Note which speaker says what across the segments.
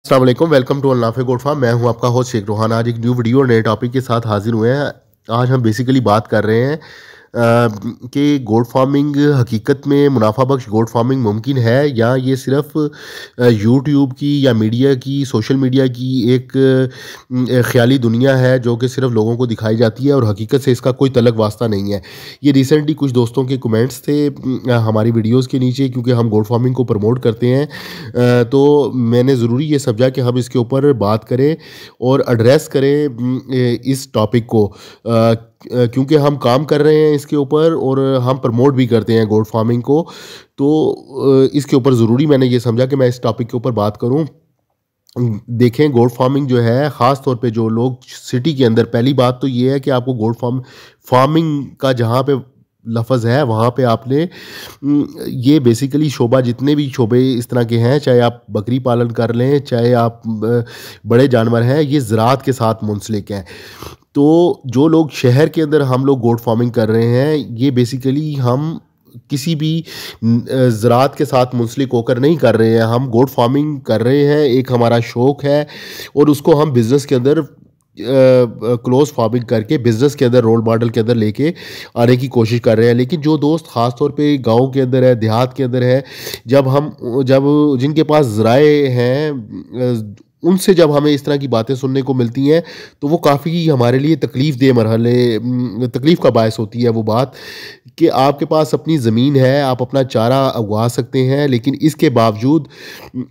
Speaker 1: अस्सलाम वालेकुम, welcome to अल्लाफ़े goat farm. मैं हूं आपका होस्ट शेख रोहान। आज एक न्यू वीडियो और नए टॉपिक के साथ हाजिर हुए हैं। आज हम बेसिकली बात कर रहे हैं कि गोट फार्मिंग हकीकत में मुनाफा बख्श गोट फार्मिंग मुमकिन है या ये सिर्फ यूट्यूब की या मीडिया की, सोशल मीडिया की एक ख्याली दुनिया है जो कि सिर्फ लोगों को दिखाई जाती है और हकीकत से इसका कोई तलक वास्ता नहीं है। ये रिसेंटली कुछ दोस्तों के कमेंट्स थे हमारी वीडियोस के नीचे, क्योंकि हम गोट फार्मिंग को प्रमोट करते हैं। तो मैंने ज़रूरी ये समझा कि हम इसके ऊपर बात करें और एड्रेस करें इस टॉपिक को, क्योंकि हम काम कर रहे हैं इसके ऊपर और हम प्रमोट भी करते हैं गोट फार्मिंग को। तो इसके ऊपर ज़रूरी मैंने ये समझा कि मैं इस टॉपिक के ऊपर बात करूं। देखें, गोट फार्मिंग जो है, ख़ास तौर पे जो लोग सिटी के अंदर, पहली बात तो ये है कि आपको गोट फार्मिंग का जहाँ पे लफ्ज़ है वहाँ पे आपने ये बेसिकली शोबा, जितने भी शोबे इस तरह के हैं, चाहे आप बकरी पालन कर लें, चाहे आप बड़े जानवर हैं, ये ज़राअत के साथ मुंसलिक हैं। तो जो लोग शहर के अंदर हम लोग गोट फार्मिंग कर रहे हैं, ये बेसिकली हम किसी भी ज़राअत के साथ मुंसलिक होकर नहीं कर रहे हैं। हम गोट फार्मिंग कर रहे हैं, एक हमारा शौक़ है और उसको हम बिज़नेस के अंदर क्लोज फार्मिंग करके बिज़नेस के अंदर, रोल मॉडल के अंदर लेके आने की कोशिश कर रहे हैं। लेकिन जो दोस्त ख़ास तौर पे गांव के अंदर है, देहात के अंदर है, जब जिनके पास ज़राए हैं, उनसे जब हमें इस तरह की बातें सुनने को मिलती हैं तो वो काफ़ी हमारे लिए तकलीफ़ का बायस होती है। वो बात कि आपके पास अपनी ज़मीन है, आप अपना चारा उगा सकते हैं, लेकिन इसके बावजूद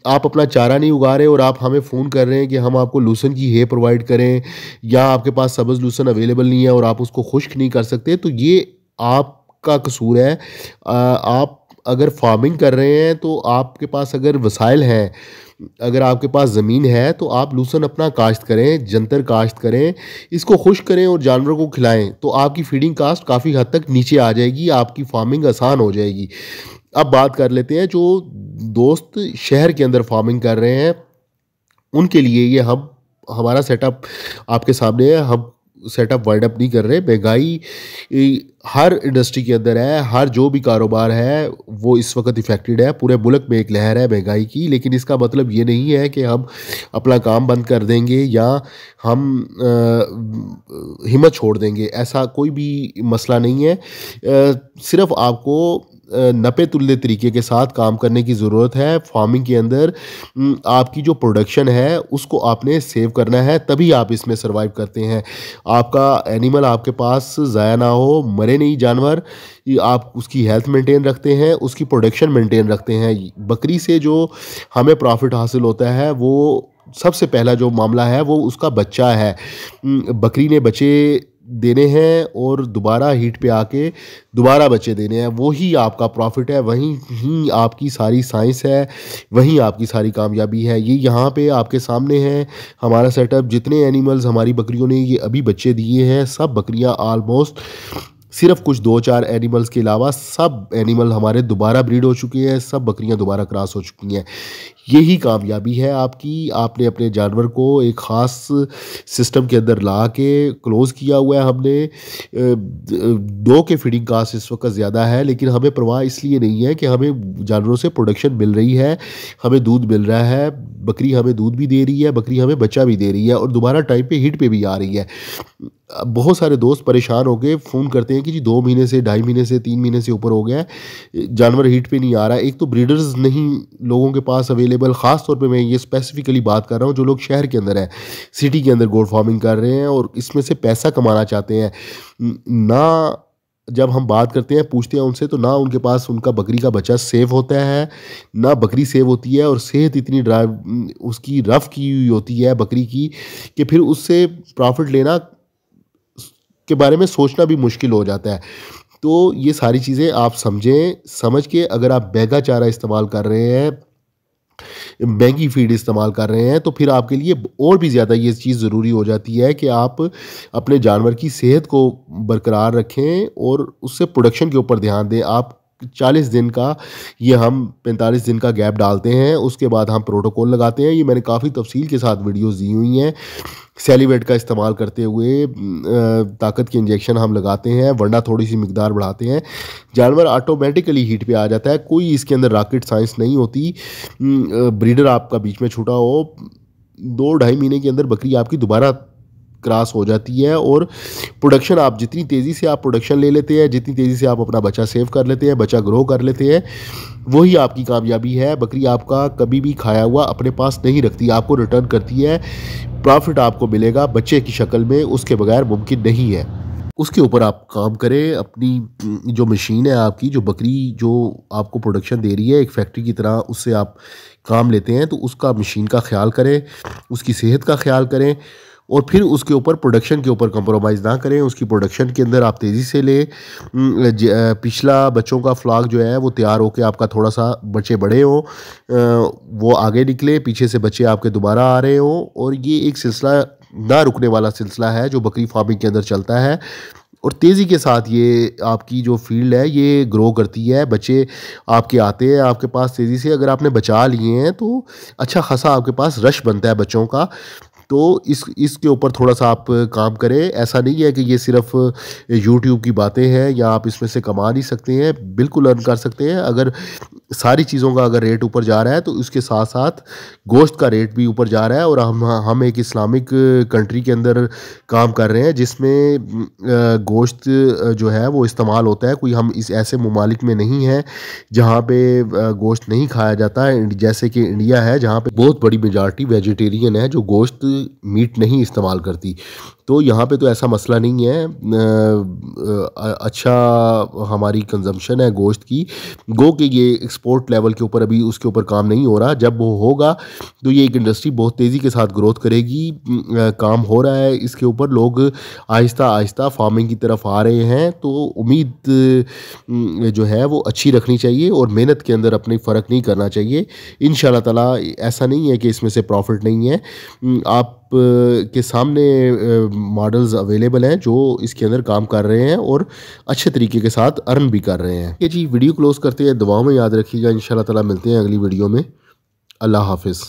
Speaker 1: आप अपना चारा नहीं उगा रहे और आप हमें फ़ोन कर रहे हैं कि हम आपको लूसन की हे प्रोवाइड करें, या आपके पास सब्ज़ लूसन अवेलेबल नहीं है और आप उसको खुश्क नहीं कर सकते। तो ये आपका कसूर है। आप अगर फार्मिंग कर रहे हैं तो आपके पास अगर वसाइल हैं, अगर आपके पास ज़मीन है, तो आप लूसन अपना काश्त करें, जंतर काश्त करें, इसको खुश्क करें और जानवरों को खिलाएं। तो आपकी फीडिंग कास्ट काफ़ी हद तक नीचे आ जाएगी, आपकी फार्मिंग आसान हो जाएगी। अब बात कर लेते हैं जो दोस्त शहर के अंदर फार्मिंग कर रहे हैं, उनके लिए ये हम हमारा सेटअप आपके सामने है। हम सेटअप वाइड अप नहीं कर रहे। महंगाई हर इंडस्ट्री के अंदर है, हर जो भी कारोबार है वो इस वक्त इफ़ेक्टेड है। पूरे मुल्क में एक लहर है महंगाई की, लेकिन इसका मतलब ये नहीं है कि हम अपना काम बंद कर देंगे या हम हिम्मत छोड़ देंगे। ऐसा कोई भी मसला नहीं है। सिर्फ आपको नपे तुल्ले तरीके के साथ काम करने की ज़रूरत है। फार्मिंग के अंदर आपकी जो प्रोडक्शन है उसको आपने सेव करना है, तभी आप इसमें सर्वाइव करते हैं। आपका एनिमल आपके पास ज़ाया ना हो, मरे नहीं जानवर, आप उसकी हेल्थ मेंटेन रखते हैं, उसकी प्रोडक्शन मेंटेन रखते हैं। बकरी से जो हमें प्रॉफिट हासिल होता है, वो सबसे पहला जो मामला है वो उसका बच्चा है। बकरी ने बच्चे देने हैं और दोबारा हीट पे आके दोबारा बच्चे देने हैं, वही आपका प्रॉफिट है, वहीं ही आपकी सारी साइंस है, वहीं आपकी सारी कामयाबी है। ये यहाँ पे आपके सामने है हमारा सेटअप। जितने एनिमल्स हमारी बकरियों ने ये अभी बच्चे दिए हैं, सब बकरियाँ ऑलमोस्ट, सिर्फ कुछ 2-4 एनिमल्स के अलावा सब एनिमल हमारे दोबारा ब्रीड हो चुके हैं, सब बकरियां दोबारा क्रॉस हो चुकी हैं। यही कामयाबी है आपकी। आपने अपने जानवर को एक ख़ास सिस्टम के अंदर ला के क्लोज़ किया हुआ है हमने। दो के फीडिंग कास्ट इस वक्त ज़्यादा है, लेकिन हमें परवाह इसलिए नहीं है कि हमें जानवरों से प्रोडक्शन मिल रही है, हमें दूध मिल रहा है, बकरी हमें दूध भी दे रही है, बकरी हमें बच्चा भी दे रही है और दोबारा टाइम पे हीट पे भी आ रही है। बहुत सारे दोस्त परेशान हो के फ़ोन करते हैं कि जी 2 महीने से, 2.5 महीने से, 3 महीने से ऊपर हो गया है, जानवर हीट पे नहीं आ रहा है। एक तो ब्रीडर्स नहीं लोगों के पास अवेलेबल। ख़ास तौर पे मैं ये स्पेसिफिकली बात कर रहा हूँ जो लोग शहर के अंदर हैं, सिटी के अंदर गोट फार्मिंग कर रहे हैं और इसमें से पैसा कमाना चाहते हैं। ना जब हम बात करते हैं, पूछते हैं उनसे, तो ना उनके पास उनका बकरी का बच्चा सेव होता है, ना बकरी सेव होती है, और सेहत इतनी उसकी रफ़ की हुई होती है बकरी की कि फिर उससे प्रॉफिट लेना के बारे में सोचना भी मुश्किल हो जाता है। तो ये सारी चीज़ें आप समझ के अगर आप बैगा चारा इस्तेमाल कर रहे हैं, महंगी फीड इस्तेमाल कर रहे हैं, तो फिर आपके लिए और भी ज़्यादा ये चीज़ ज़रूरी हो जाती है कि आप अपने जानवर की सेहत को बरकरार रखें और उससे प्रोडक्शन के ऊपर ध्यान दें। आप 40 दिन का ये हम 45 दिन का गैप डालते हैं, उसके बाद हम प्रोटोकॉल लगाते हैं। ये मैंने काफ़ी तफसील के साथ वीडियोस दी हुई हैं। सेलिवेट का इस्तेमाल करते हुए ताकत के इंजेक्शन हम लगाते हैं, वरना थोड़ी सी मिकदार बढ़ाते हैं, जानवर ऑटोमेटिकली हीट पे आ जाता है। कोई इसके अंदर रॉकेट साइंस नहीं होती। ब्रीडर आपका बीच में छूटा हो, 2-2.5 महीने के अंदर बकरी आपकी दोबारा क्रॉस हो जाती है। और प्रोडक्शन आप जितनी तेज़ी से आप प्रोडक्शन ले लेते हैं, जितनी तेज़ी से आप अपना बच्चा सेव कर लेते हैं, बच्चा ग्रो कर लेते हैं, वही आपकी कामयाबी है। बकरी आपका कभी भी खाया हुआ अपने पास नहीं रखती, आपको रिटर्न करती है। प्रॉफिट आपको मिलेगा बच्चे की शक्ल में, उसके बगैर मुमकिन नहीं है। उसके ऊपर आप काम करें। अपनी जो मशीन है आपकी, जो बकरी जो आपको प्रोडक्शन दे रही है एक फैक्ट्री की तरह, उससे आप काम लेते हैं, तो उसका मशीन का ख्याल करें, उसकी सेहत का ख्याल करें, और फिर उसके ऊपर प्रोडक्शन के ऊपर कंप्रोमाइज़ ना करें। उसकी प्रोडक्शन के अंदर आप तेज़ी से लें। पिछला बच्चों का फ्लॉक जो है वो तैयार होकर आपका थोड़ा सा बच्चे बड़े हों, वो आगे निकले, पीछे से बच्चे आपके दोबारा आ रहे हों, और ये एक सिलसिला ना रुकने वाला सिलसिला है जो बकरी फार्मिंग के अंदर चलता है। और तेज़ी के साथ ये आपकी जो फील्ड है ये ग्रो करती है। बच्चे आपके आते हैं आपके पास तेज़ी से। अगर आपने बचा लिए हैं तो अच्छा खासा आपके पास रश बनता है बच्चों का। तो इसके ऊपर थोड़ा सा आप काम करें। ऐसा नहीं है कि ये सिर्फ यूट्यूब की बातें हैं या आप इसमें से कमा नहीं सकते हैं, बिल्कुल अर्न कर सकते हैं। अगर सारी चीज़ों का अगर रेट ऊपर जा रहा है तो उसके साथ साथ गोश्त का रेट भी ऊपर जा रहा है। और हम एक इस्लामिक कंट्री के अंदर काम कर रहे हैं जिसमें गोश्त जो है वो इस्तेमाल होता है। कोई हम इस ऐसे ममालिक में नहीं है जहाँ पे गोश्त नहीं खाया जाता है, जैसे कि इंडिया है जहाँ पे बहुत बड़ी मेजॉरिटी वेजिटेरियन है जो गोश्त मीट नहीं इस्तेमाल करती। तो यहाँ पे तो ऐसा मसला नहीं है। अच्छा हमारी कंजम्पशन है गोश्त की। गो के ये एक्सपोर्ट लेवल के ऊपर अभी उसके ऊपर काम नहीं हो रहा। जब वो होगा तो ये एक इंडस्ट्री बहुत तेज़ी के साथ ग्रोथ करेगी। काम हो रहा है इसके ऊपर, लोग आहिस्ता आहिस्ता फार्मिंग की तरफ आ रहे हैं। तो उम्मीद जो है वो अच्छी रखनी चाहिए और मेहनत के अंदर अपनी फ़र्क नहीं करना चाहिए। इंशाल्लाह ताला ऐसा नहीं है कि इसमें से प्रॉफिट नहीं है। आप के सामने मॉडल्स अवेलेबल हैं जो इसके अंदर काम कर रहे हैं और अच्छे तरीके के साथ अर्न भी कर रहे हैं। ये जी वीडियो क्लोज करते हैं, दुआओं में याद रखिएगा। इंशाल्लाह ताला मिलते हैं अगली वीडियो में। अल्लाह हाफिज़।